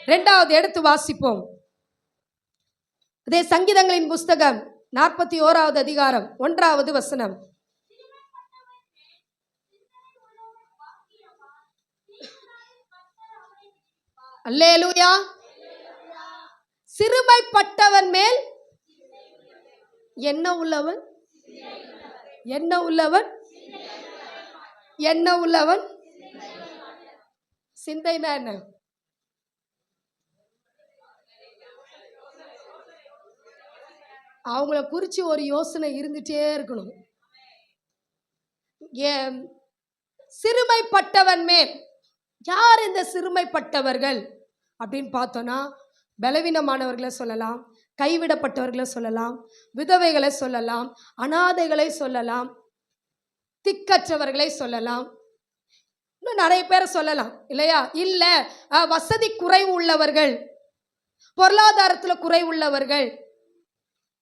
இரண்டாவது எடுத்து வாசிப்போம். அதே சங்கீதங்களின் புஸ்தகம் 41வது அதிகாரம் 1வது வசனம். அல்லேலூயா. சிறுமைப்பட்டவன் மேல் என்ன உள்ளவன்? என்ன உள்ளவன்? என்ன உள்ளவன்? சிந்தைனா என்ன? அவங்கள குறிச்சு ஒரு யோசனை இருந்துட்டே இருக்கணும். சிறுமைப்பட்டவன் மேல் யார் இந்த சிறுமைப்பட்டவர்கள் அப்படின்னு பார்த்தோன்னா, பலவீனமானவர்களை சொல்லலாம், கைவிடப்பட்டவர்களை சொல்லலாம், விதவைகளை சொல்லலாம், அனாதைகளை சொல்லலாம், திக்கற்றவர்களை சொல்லலாம், இன்னும் நிறைய பேரை சொல்லலாம் இல்லையா? இல்லை வசதி குறைவு உள்ளவர்கள், பொருளாதாரத்தில் குறைவு உள்ளவர்கள்,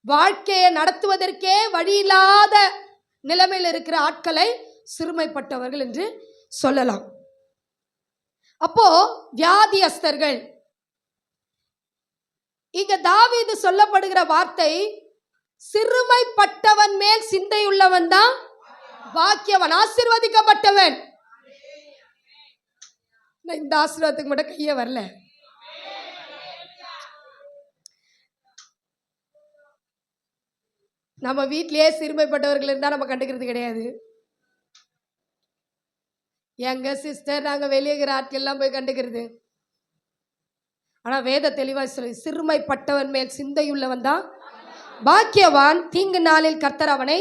வாழ்க்கையை நடத்துவதற்கே வழியில்லாத நிலைமையில் இருக்கிற ஆட்களை சிறுமைப்பட்டவர்கள் என்று சொல்லலாம். அப்போ வியாதியஸ்தர்கள், இங்க தாவீது சொல்லப்படுகிற வார்த்தை சிறுமைப்பட்டவன் மேல் சிந்தையுள்ளவன் தான் பாக்கியவன், ஆசீர்வதிக்கப்பட்டவன். இந்த ஆசீர்வாதத்துக்கு மட்டும் கையே வரல. நம்ம வீட்டிலேயே சிறுமைப்பட்டவர்கள் இருந்தால் நம்ம கண்டுக்கிறது கிடையாது. எங்க சிஸ்டர் நாங்கள் வெளியே இருக்கிற ஆட்கள்லாம் போய் கண்டுக்கிறது. ஆனால் வேத தெளிவாக சொல்லி சிறுமைப்பட்டவன் மேல் சிந்தையுள்ளவன் தான் பாக்கியவான், தீங்கு நாளில் கர்த்தர் அவனை.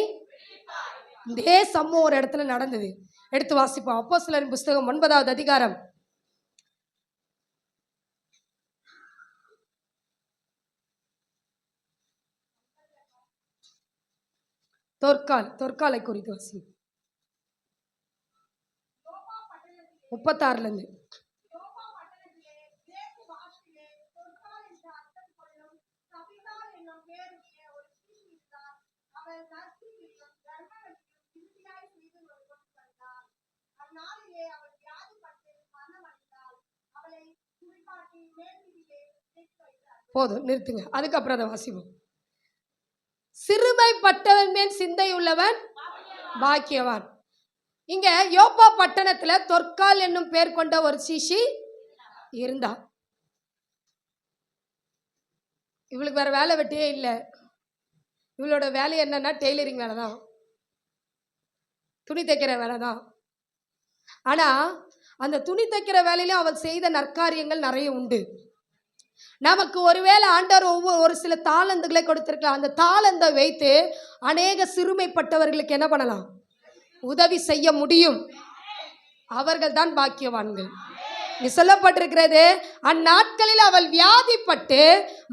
இதே சம்பவம் ஒரு இடத்துல நடந்தது. எடுத்து வாசிப்போம். அப்போஸ்தலரின் புஸ்தகம் 9வது அதிகாரம். தொற்காலை குறித்து வாசி 36 போதும், நிறுத்துங்க. அதுக்கப்புறம் அதை வாசிப்போம். சிறுமைப்பட்டவன் மேல் சிந்தை உள்ளவன் பாக்கியவான். இங்க யோப்பா பட்டணத்துல தொற்கால் என்னும் பேர் கொண்ட ஒரு சீஷி இருந்தா. இவளுக்கு வேற வேலை வெட்டியே இல்லை. இவளோட வேலை என்னன்னா டெய்லரிங் வேலை தான், துணி தைக்கிற வேலை தான். ஆனா அந்த துணி தைக்கிற வேலையிலும் அவள் செய்த நற்காரியங்கள் நிறைய உண்டு. நமக்கு ஒருவேளை ஆண்டவர் ஒரு சில தாளந்துகளை கொடுத்திருக்கலாம். அந்த தாளந்தை வைத்து அநேக சிறுமைப்பட்டவர்களுக்கு என்ன பண்ணலாம்? உதவி செய்ய முடியும். அவர்கள் தான் பாக்கியவான்கள். சொல்லப்பட்டிருக்கிறது, அந்நாட்களில் அவள் வியாதிப்பட்டு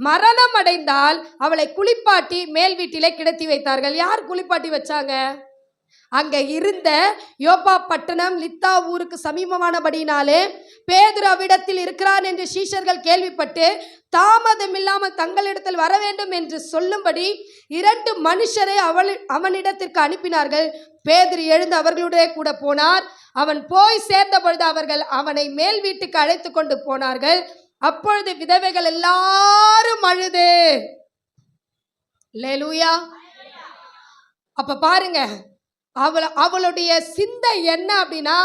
மரணம் அடைந்தால் அவளை குளிப்பாட்டி மேல் வீட்டிலே கிடத்தி வைத்தார்கள். யார் குளிப்பாட்டி வச்சாங்க? அங்க இருந்த யோப்பா பட்டணம் லித்தா ஊருக்கு சமீபமானபடினாலே பேதுரு அவ்விடத்தில் இருக்கிறான் என்று சீஷர்கள் கேள்விப்பட்டு தாமதம் இல்லாமல் தங்களிடத்தில் வர வேண்டும் என்று சொல்லும்படி 2 மனுஷரை அவனிடத்திற்கு அனுப்பினார்கள். பேதுரு எழுந்து அவர்களுடைய கூட போனார். அவன் போய் சேர்ந்த பொழுது அவர்கள் அவனை மேல் வீட்டுக்கு அழைத்து கொண்டு போனார்கள். அப்பொழுது விதவைகள் எல்லாரும் அழுது. அல்லேலூயா. அப்ப பாருங்க, அவளுடைய சிந்தை என்ன அப்படின்னா,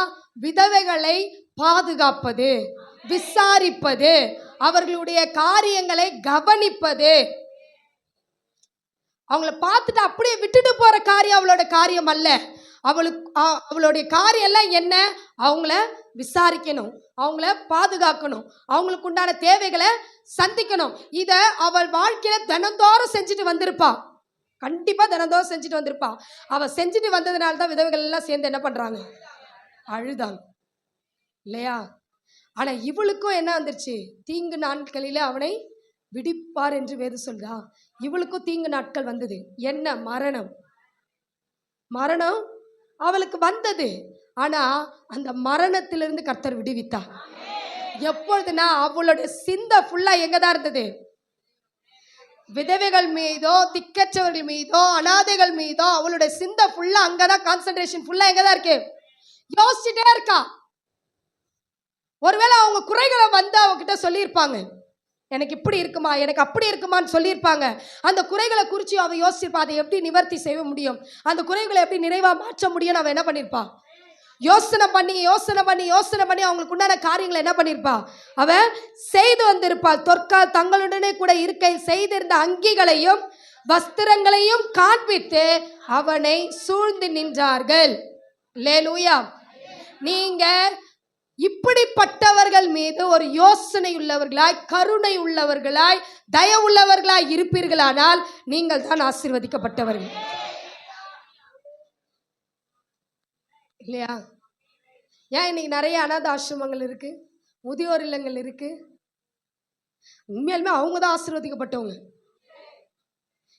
விதவைகளை பாதுகாப்பது, விசாரிப்பது, அவர்களுடைய காரியங்களை கவனிப்பது. அவங்கள பார்த்துட்டு அப்படியே விட்டுட்டு போற காரியம் அவளோட காரியம் அல்ல. அவளுடைய காரியம் எல்லாம் என்ன? அவங்கள விசாரிக்கணும், அவங்கள பாதுகாக்கணும், அவங்களுக்கு உண்டான தேவைகளை சந்திக்கணும். இத அவள் வாழ்க்கையில தினந்தோறும் செஞ்சுட்டு வந்திருப்பா. கண்டிப்பா தினந்தோறும் செஞ்சுட்டு வந்திருப்பா. அவ செஞ்சுட்டு வந்ததுனால தான் விதவைகள் எல்லாம் சேர்ந்து என்ன பண்றாங்க? அழுதாங்க இல்லையா? ஆனா இவளுக்கும் என்ன வந்துருச்சு? தீங்கு நாட்களிலே அவனை விடிப்பார் என்று வேதம் சொல்றா. இவளுக்கும் தீங்கு நாட்கள் வந்தது. என்ன? மரணம். மரணம் அவளுக்கு வந்தது. ஆனா அந்த மரணத்திலிருந்து கர்த்தர் விடுவித்தார். எப்பொழுதுனா அவளுடைய சிந்தை ஃபுல்லா எங்கதான் இருந்தது? விதவைகள் மீதோ, திக்கற்றவர்கள் மீதோ, அனாதைகள் மீதோ அவளுடைய சிந்தை ஃபுல்லா அங்கதான். கான்சென்ட்ரேஷன் ஃபுல்லா எங்கதான் இருக்கு? யோசிச்சுட்டே இருக்கா. ஒருவேளை அவங்க குறைகளை வந்து அவங்ககிட்ட சொல்லியிருப்பாங்க, எனக்கு இப்படி இருக்குமா, எனக்கு அப்படி இருக்குமான்னு சொல்லியிருப்பாங்க. அந்த குறைகளை குறித்து அவள் யோசிச்சிருப்பா, அதை எப்படி நிவர்த்தி செய்ய முடியும், அந்த குறைகளை எப்படி நிறைவாக மாற்ற முடியும்னு அவன் என்ன பண்ணியிருப்பான், யோசனை பண்ணி அவங்களுக்கு உண்டான காரியங்களை என்ன பண்ணியிருப்பா, அவன் செய்து வந்திருப்பாள். தொற்கால் தங்களுடனே கூட இருக்கை செய்திருந்த அங்கிகளையும் வஸ்திரங்களையும் காண்பித்து அவனை சூழ்ந்து நின்றார்கள். அல்லேலூயா. நீங்க இப்படிப்பட்டவர்கள் மீது ஒரு யோசனை உள்ளவர்களாய், கருணை உள்ளவர்களாய், தயவுள்ளவர்களாய் இருப்பீர்களானால் நீங்கள் தான் ஆசீர்வதிக்கப்பட்டவர்கள் இல்லையா? ஏன் இன்னைக்கு நிறைய அநாத ஆசிரமங்கள் இருக்கு, முதியோர் இல்லங்கள் இருக்கு. உண்மையாலுமே அவங்க தான் ஆசீர்வதிக்கப்பட்டவங்க.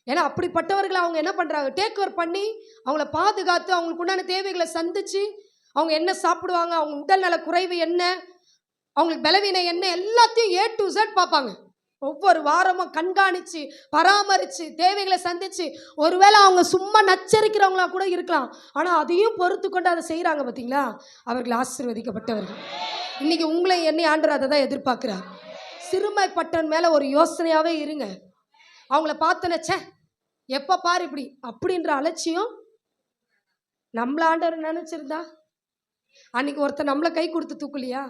ஏன்னா அப்படிப்பட்டவர்களை அவங்க என்ன பண்றாங்க, டேக் ஓவர் பண்ணி அவங்கள பாதுகாத்து அவங்களுக்கு உண்டான தேவைகளை சந்திச்சு, அவங்க என்ன சாப்பிடுவாங்க, அவங்க உடல் நல குறைவு என்ன, அவங்களுக்கு பலவீனம் என்ன, எல்லாத்தையும் A to Z பார்ப்பாங்க. ஒவ்வொரு வாரமும் கண்காணிச்சு பராமரிச்சு தேவைகளை சந்திச்சு, ஒருவேளை அவங்க சும்மா நச்சரிக்கிறவங்களா கூட இருக்கலாம், ஆனா அதையும் பொறுத்து கொண்டு அதை செய்யறாங்க. பார்த்தீங்களா, அவர்கள் ஆசீர்வதிக்கப்பட்டவர்கள். இன்னைக்கு உங்களை என்னை ஆண்டவர் அதை தான் எதிர்பார்க்கிறார். சிறுமைப்பட்டவன் மேல ஒரு யோசனையாவே இருங்க. அவங்கள பார்த்தனச்சே எப்ப பாரு இப்படி அப்படின்ற அலட்சியம் நம்மள ஆண்டவர் நினைச்சிருந்தா அன்னைக்கு ஒருத்தர் நம்மளை கை கொடுத்து தூக்கலையா?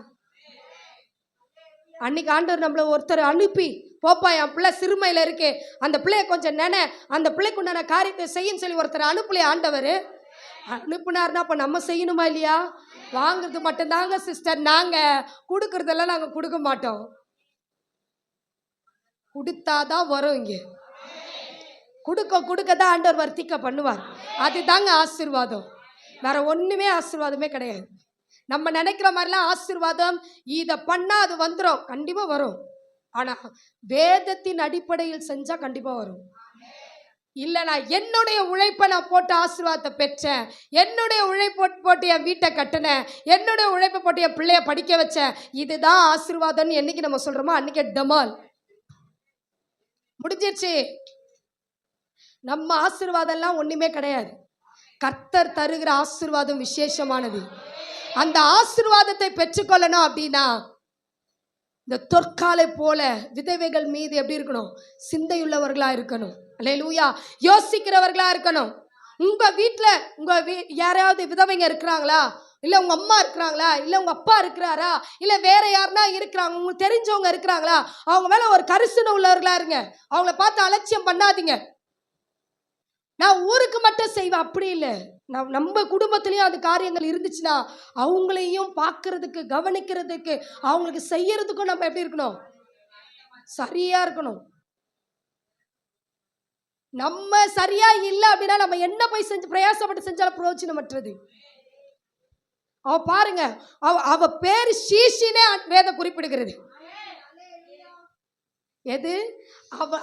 அன்னைக்கு ஆண்டவர் நம்மள ஒருத்தர் அனுப்பி, போப்பா என் பிள்ளை சிறுமையில இருக்கு, அந்த பிள்ளைய கொஞ்சம் அந்த பிள்ளைக்கு உண்டான காரியத்தை செய்யும் சொல்லி ஒருத்தர் அனுப்பலையா ஆண்டவர்? அனுப்புனார்னா அப்ப நம்ம செய்யணுமா இல்லையா? வாங்குறது மட்டும்தாங்க சிஸ்டர், நாங்க கொடுக்கறதெல்லாம் நாங்க கொடுக்க மாட்டோம். கொடுத்தாதான் வரும். இங்கே கொடுக்க தான் ஆண்டவர் வர்த்திக்க பண்ணுவார். அதுதாங்க ஆசீர்வாதம். வேற ஒண்ணுமே ஆசீர்வாதமே கிடையாது. நம்ம நினைக்கிற மாதிரிலாம் ஆசீர்வாதம் இதை பண்ணா அது வந்துடும், கண்டிப்பா வரும். ஆனா வேதத்தின் அடிப்படையில் செஞ்சா கண்டிப்பா வரும். இல்ல நான் என்னுடைய உழைப்பை நான் போட்டு ஆசீர்வாதத்தை பெற்றேன், என்னுடைய உழைப்பு போட்டு என் வீட்டை கட்டினேன், என்னுடைய உழைப்பை போட்டு என் பிள்ளைய படிக்க வச்சேன், இதுதான் ஆசீர்வாதம்னு என்னைக்கு நம்ம சொல்றோமோ அன்னைக்கு டமால் முடிஞ்சிருச்சு. நம்ம ஆசீர்வாதம் எல்லாம் ஒண்ணுமே கிடையாது. கர்த்தர் தருகிற ஆசீர்வாதம் விசேஷமானது. அந்த ஆசீர்வாதத்தை பெற்றுக்கொள்ளணும் அப்படின்னா இந்த தொற்காலை போல விதவைகள் மீது எப்படி இருக்கணும், சிந்தையுள்ளவர்களா இருக்கணும். அல்லேலூயா. யோசிக்கிறவர்களா இருக்கணும். உங்க வீட்டுல யாராவது விதவைங்க இருக்கிறாங்களா, இல்ல உங்க அம்மா இருக்கிறாங்களா, இல்ல உங்க அப்பா இருக்கிறாரா, இல்ல வேற யாருன்னா இருக்கிறாங்க, உங்களுக்கு தெரிஞ்சவங்க இருக்கிறாங்களா, அவங்க மேல ஒரு கரிசனை உள்ளவர்களா இருங்க. அவங்கள பார்த்து அலட்சியம் பண்ணாதீங்க. நான் ஊருக்கு மட்டும் செய்வேன் அப்படி இல்லை, நம்ம குடும்பத்திலையும் அது காரியங்கள் இருந்துச்சுன்னா அவங்களையும் பார்க்கறதுக்கு, கவனிக்கிறதுக்கு, அவங்களுக்கு செய்யறதுக்கும் நம்ம எப்படி இருக்கணும், சரியா இருக்கணும். நம்ம சரியா இல்லை அப்படின்னா நம்ம என்ன போய் செஞ்சு பிரயாசப்பட்டு செஞ்சாலும் பிரயோஜனமற்றது. அவ பாருங்க, அவ பேர் சீஷினே வேதம் குறிப்பிடுகிறது. எது?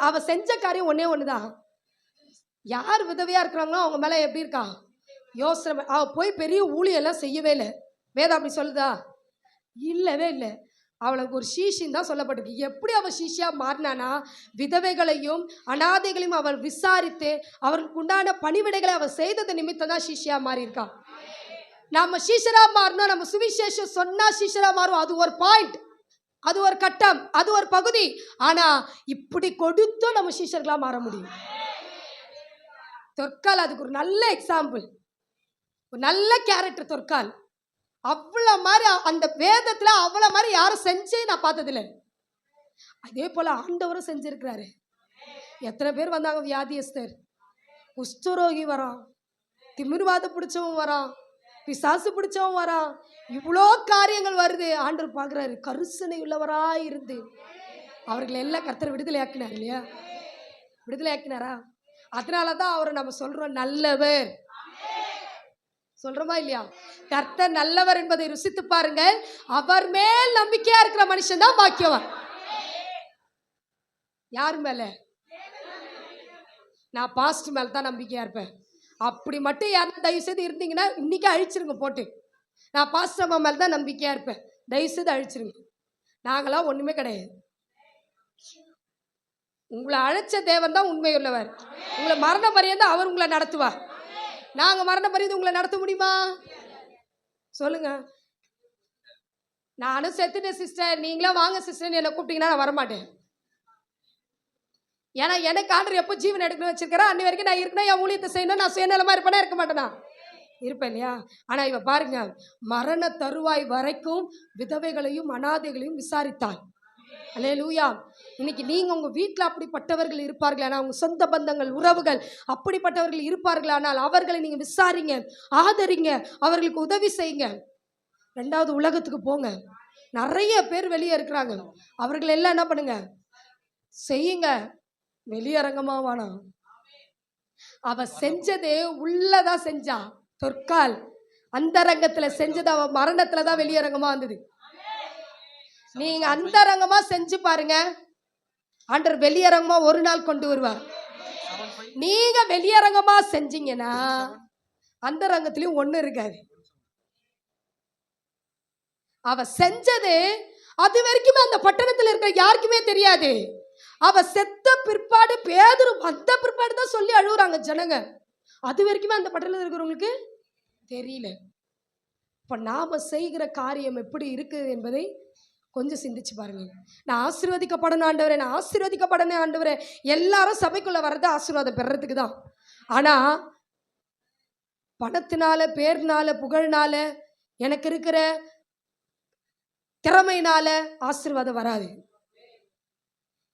அவ செஞ்ச காரியம் ஒன்னே ஒண்ணுதான். யார் விதவையா இருக்கிறாங்களோ அவங்க மேல எப்படி இருக்கா யோசனை. அவ போய் பெரிய ஊழியெல்லாம் செய்யவே இல்லை. வேதம் அப்படி சொல்லுதா? இல்லவே இல்லை. அவளுக்கு ஒரு சீஷின்னு தான் சொல்லப்பட்டிருக்கு. எப்படி அவள் சீஷியா மாறினானா, விதவைகளையும் அனாதைகளையும் அவள் விசாரித்து அவர்களுக்கு உண்டான பணிவிடைகளை அவள் செய்தது நிமித்தம் தான் சீஷியா மாறி இருக்கா. நம்ம சீஷரா மாறணும், நம்ம சுவிசேஷம் சொன்னா சீஷரா மாறும், அது ஒரு பாயிண்ட், அது ஒரு கட்டம், அது ஒரு பகுதி. ஆனா இப்படி கொடுத்தும் நம்ம சீஷர்களா மாற முடியும். தொற்கால் அதுக்கு ஒரு நல்ல எக்ஸாம்பிள், ஒரு நல்ல கேரக்டர் தொற்கால். அவ்வளோ மாதிரி அந்த வேதத்துல அவ்வளோ மாதிரி யாரும் செஞ்சே நான் பார்த்ததில்லை. அதே போல ஆண்டவரும் செஞ்சிருக்கிறாரு. எத்தனை பேர் வந்தாங்க வியாதியஸ்தர், குஷ்டரோகி வரான், திமிர்வாத பிடிச்சவன் வரான், பிசாசு பிடிச்சவன் வரான், இவ்வளோ காரியங்கள் வருது. ஆண்டவர் பார்க்குறாரு, கருசனை உள்ளவராய் இருந்து அவர்களை எல்லாம் கர்த்தர் விடுதலை ஆக்கினார் இல்லையா? விடுதலை ஆக்கினாரா? அதனாலதான் அவரை நம்ம சொல்றோம் நல்லவர். சொல்றோமா இல்லையா? கர்த்தர் நல்லவர் என்பதை ருசித்து பாருங்க. அவர் மேல் நம்பிக்கையா இருக்கிற மனுஷன் தான் பாக்கியவான். யாரு மேல? நான் பாஸ்ட் மேல தான் நம்பிக்கையா இருப்பேன். அப்படி மட்டும் யாரும் தயவு செய்து இருந்தீங்கன்னா இன்னைக்கு அழிச்சிருங்க போட்டு. நான் பாஸ்ட் அம்மா மேல தான் நம்பிக்கையா இருப்பேன், தயவு செய்து அழிச்சிருங்க. நாங்களாம் ஒண்ணுமே கிடையாது. உங்களை அழைச்ச தேவன் தான் உண்மை உள்ளவர். உங்களை மரண பரியந்தம் அவர் உங்களை நடத்துவார். நாங்க மரண பரியந்தம் உங்களை நடத்த முடியுமா? சொல்லுங்க. நானும் செத்துட்டேன் சிஸ்டர், நீங்களும் வாங்க சிஸ்டர் என்னை கூப்பிட்டீங்கன்னா நான் வரமாட்டேன். ஏன்னா எனக்கு ஆண்டவர் எப்போ ஜீவன் எடுக்கணும்னு வச்சிருக்கிறேன், அன்னி வரைக்கும் நான் இருக்கணும், என் ஊழியத்தை செய்யணும். நான் சுயநலமா இருப்பேனா? இருக்க மாட்டேனா? இருப்பேன் இல்லையா? ஆனா இவ பாருங்க, மரண தருவாய் வரைக்கும் விதவைகளையும் அனாதைகளையும் விசாரித்தாள். அல்லேலூயா. இன்னைக்கு நீங்க உங்க வீட்டில் அப்படிப்பட்டவர்கள் இருப்பார்களானால், உங்க சொந்த பந்தங்கள் உறவுகள் அப்படிப்பட்டவர்கள் இருப்பார்களானால் அவர்களை நீங்க விசாரிங்க, ஆதரிங்க, அவர்களுக்கு உதவி செய்யுங்க. ரெண்டாவது, உலகத்துக்கு போங்க. நிறைய பேர் வெளியே இருக்கிறாங்க, அவர்கள் எல்லாம் என்ன பண்ணுங்க, செய்யுங்க. வெளியரங்கமா வேணாம். அவ செஞ்சது உள்ளதா செஞ்சா. தொற்கால் அந்தரங்கத்துல செஞ்சது அவ மரணத்துலதான் வெளியரங்கமா வந்தது. நீங்க அந்தரங்கமா செஞ்சு பாருங்க, ஆண்டவர் வெளியரங்கமா ஒரு நாள் கொண்டு வருவார். நீங்க வெளியரங்கமா செஞ்சீங்கன்னா அந்தரங்கத்திலயும் ஒண்ணு இருக்காது. அவ செஞ்சது அது வரைக்குமே அந்த பட்டணத்துல இருக்கிற யாருக்குமே தெரியாது. அவ செத்த பிற்பாடு பேதுரு வந்த பிற்பாடு தான் சொல்லி அழுகுறாங்க ஜனங்க. அது வரைக்குமே அந்த பட்டணத்தில் இருக்கிறவங்களுக்கு தெரியல. இப்ப நாம செய்கிற காரியம் எப்படி இருக்கு என்பதை கொஞ்சம் சிந்திச்சு பாருங்க. நான் ஆசீர்வதிக்கப்படணும் ஆண்டவரே, நான் ஆசீர்வதிக்கப்படணும் ஆண்டவரே. எல்லாரும் சபைக்குள்ள வர்றது ஆசீர்வாதம் பெறறதுக்கு தான். ஆனா பணத்தினால, பேர்னால, புகழ்னால, எனக்கு இருக்கிற திறமையினால ஆசீர்வாதம் வராது.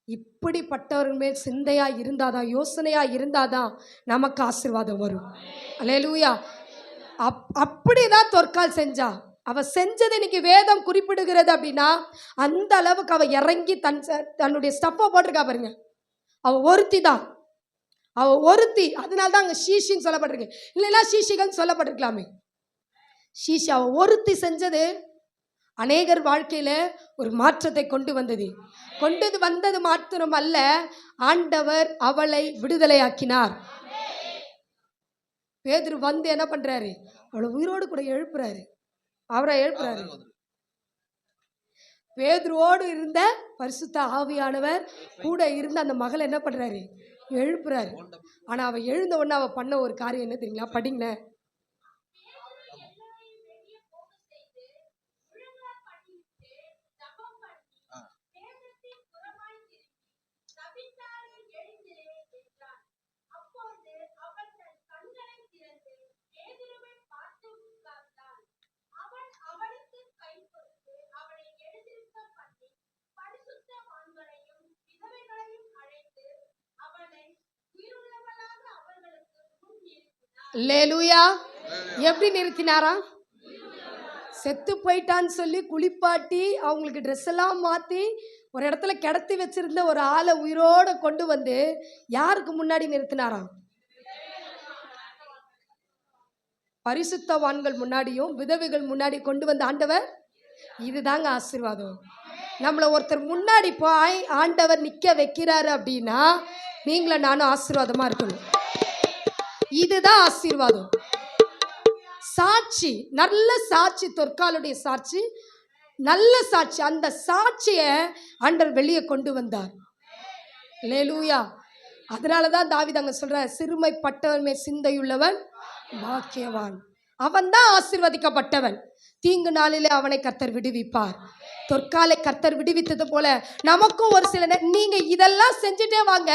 இப்படிப்பட்டவர்கள் மேல் சிந்தையா இருந்தாதான், யோசனையா இருந்தாதான் நமக்கு ஆசீர்வாதம் வரும். அல்லேலூயா. அப்படிதான் தொற்கால் செஞ்சா. அவ செஞ்சது இன்னைக்கு வேதம் குறிப்பிடுகிறது அப்படின்னா, அந்த அளவுக்கு அவ இறங்கி தன்னுடைய ஸ்டப்பை போட்டிருக்கா பாருங்க. அவ ஒருத்தி தான், அவ ஒருத்தி. அதனால்தான் அங்க ஷீஷின்னு சொல்லப்பட்டிருக்கு. இல்லைன்னா ஷீஷிகன்னு சொல்லப்பட்டிருக்கலாமே. ஷீஷி அவ ஒருத்தி செஞ்சது அநேகர் வாழ்க்கையில ஒரு மாற்றத்தை கொண்டு வந்தது. வந்தது மாத்திரம் அல்ல, ஆண்டவர் அவளை விடுதலையாக்கினார். பேதுரு வந்து என்ன பண்றாரு, அவளை உயிரோடு கூட எழுப்புறாரு. அவரை எழுப்புறாரு. பேதுருவோடு இருந்த பரிசுத்த ஆவியானவர் கூட இருந்த அந்த மகளை என்ன பண்றாரு, எழுப்புறாரு. ஆனா அவ எழுந்த உடனே அவ பண்ண ஒரு காரியம் என்ன தெரியுங்களா? படிங்க. அல்லேலூயா. எப்படி நிறுத்தினாரா? செத்து போயிட்டான்னு சொல்லி குளிப்பாட்டி அவங்களுக்கு ட்ரெஸ் எல்லாம் மாற்றி ஒரு இடத்துல கிடத்தி வச்சிருந்த ஒரு ஆளை உயிரோட கொண்டு வந்து யாருக்கு முன்னாடி நிறுத்தினாராம்? பரிசுத்தவான்கள் முன்னாடியும் விதவைகள் முன்னாடி கொண்டு வந்த ஆண்டவர். இதுதாங்க ஆசீர்வாதம். நம்மளை ஒருத்தர் முன்னாடி போய் ஆண்டவர் நிற்க வைக்கிறாரு அப்படின்னா நீங்களும் நானும் ஆசீர்வாதமா இருக்கணும். இதுதான் ஆசீர்வாதம். சாட்சி, நல்ல சாட்சி, தொற்காலுடைய சாட்சி, நல்ல சாட்சி. அந்த சாட்சியை ஆண்டவர் வெளியே கொண்டு வந்தார். அல்லேலூயா. அதனாலதான் தாவீது அங்க சொல்ற, சிறுமைப்பட்டவன் மேல் சிந்தையுள்ளவன் பாக்கியவான். அவன் தான் ஆசீர்வதிக்கப்பட்டவன். தீங்கு நாளிலே அவனை கர்த்தர் விடுவிப்பார். தொற்காலை கர்த்தர் விடுவித்தது போல நமக்கும் ஒரு சில நீங்க இதெல்லாம் செஞ்சுட்டே வாங்க.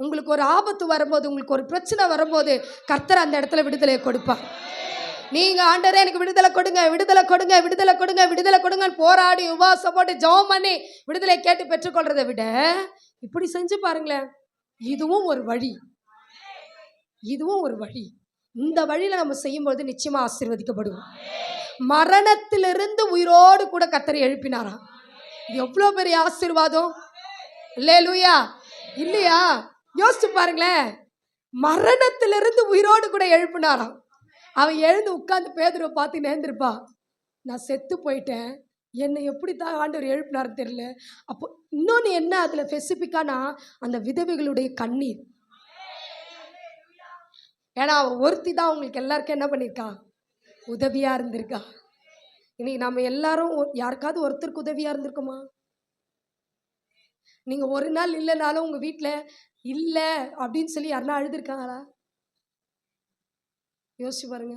உங்களுக்கு ஒரு ஆபத்து வரும்போது, உங்களுக்கு ஒரு பிரச்சனை வரும்போது கர்த்தர் அந்த இடத்துல விடுதலையை கொடுப்பார். நீங்க ஆண்டவரே எனக்கு விடுதலை கொடுங்க, விடுதலை கொடுங்க, விடுதலை கொடுங்க, விடுதலை கொடுங்க போராடி உபவாசம் போட்டு ஜெபம் பண்ணி விடுதலை கேட்டு பெற்றுக்கொள்றதை விட இப்படி செஞ்சு பாருங்களேன். இதுவும் ஒரு வழி, இதுவும் ஒரு வழி. இந்த வழியில நம்ம செய்யும்போது நிச்சயமா ஆசீர்வதிக்கப்படுவோம். மரணத்திலிருந்து உயிரோடு கூட கர்த்தர் எழுப்பினாராம். இது எவ்வளவு பெரிய ஆசீர்வாதம். அல்லேலூயா. இல்லையா? யோசிச்சு பாருங்களேன். மரணத்திலிருந்து உயிரோடு கூட எழுப்பினாராம். அவன் எழுந்து உட்கார்ந்து பேதுருவை பார்த்து நேர்ந்திருப்பா, நான் செத்து போயிட்டேன், என்னை எப்படித்தான் ஆண்டவர் எழுப்பினார் தெரியல. அப்போ இன்னொன்று என்ன அதில் ஸ்பெசிஃபிக்கானா, அந்த விதவைகளுடைய கண்ணீர். ஏன்னா அவன் ஒருத்தி தான் அவங்களுக்கு எல்லாருக்கும் என்ன பண்ணியிருக்கா, உதவியா இருந்திருக்கா. இன்னைக்கு நம்ம எல்லாரும் யாருக்காவது ஒருத்தருக்கு உதவியா இருந்திருக்குமா? நீங்க ஒரு நாள் இல்லைனாலும் உங்க வீட்டில் இல்லை அப்படின்னு சொல்லி யாருன்னா அழுதுருக்காங்களா? யோசிச்சு பாருங்க.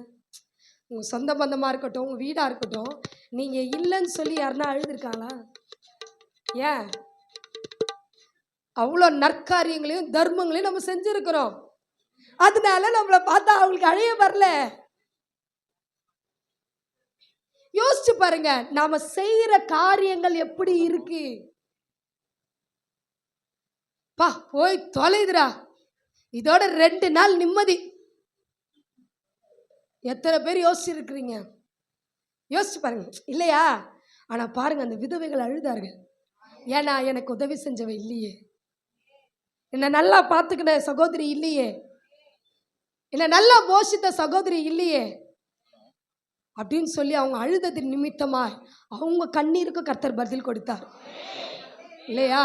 உங்கள் சொந்த பந்தமாக இருக்கட்டும், உங்கள் வீடாக இருக்கட்டும், நீங்கள் இல்லைன்னு சொல்லி யாருன்னா அழுதுருக்காங்களா? ஏன்? அவ்வளோ நற்காரியங்களையும் தர்மங்களையும் நம்ம செஞ்சுருக்கிறோம். அதனால நம்மளை பார்த்தா அவங்களுக்கு அழைய வரல. யோசிச்சு பாருங்க, நாம செய்யற காரியங்கள் எப்படி இருக்கு. பா போய் தொலைதுரா, இதோட 2 நாள் நிம்மதி. எத்தனை பேர் யோசிச்சிருக்கிறீங்க? யோசிச்சு பாருங்க, இல்லையா? ஆனா பாருங்க, அந்த விதவைகள் அழுதார்கள். ஏன்னா எனக்கு உதவி செஞ்சவ இல்லையே, என்னை நல்லா பார்த்துக்கின சகோதரி இல்லையே, என்னை நல்லா போஷித்த சகோதரி இல்லையே அப்படின்னு சொல்லி அவங்க அழுதது நிமித்தமாய் அவங்க கண்ணீருக்கு கர்த்தர் பதில் கொடுத்தார். இல்லையா?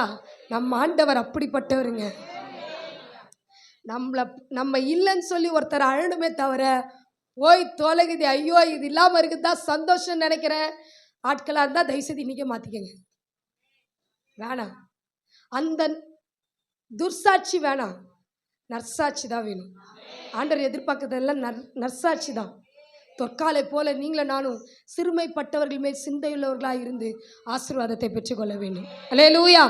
நம்ம ஆண்டவர் அப்படிப்பட்டவருங்க. நம்ம இல்லைன்னு சொல்லி ஒருத்தர் அழணுமே தவிர, போய் தொலைகுது, ஐயோ இது இல்லாமல் இருக்குதா சந்தோஷம் நினைக்கிறேன் ஆட்களாக இருந்தால் தயவுசெய்து இன்னைக்கே மாற்றிக்கங்க. வேணாம், அந்த துர்சாட்சி வேணாம், நற்சாட்சி தான் வேணும். ஆண்டவர் எதிர்பார்க்கறதெல்லாம் நற்சாட்சி தான். தொற்காலை போல நீங்களும் நானும் சிறுமைப்பட்டவர்கள் மேல் சிந்தையுள்ளவர்களாக இருந்து ஆசீர்வாதத்தை பெற்றுக்கொள்ள வேண்டும். அல்லேலூயா.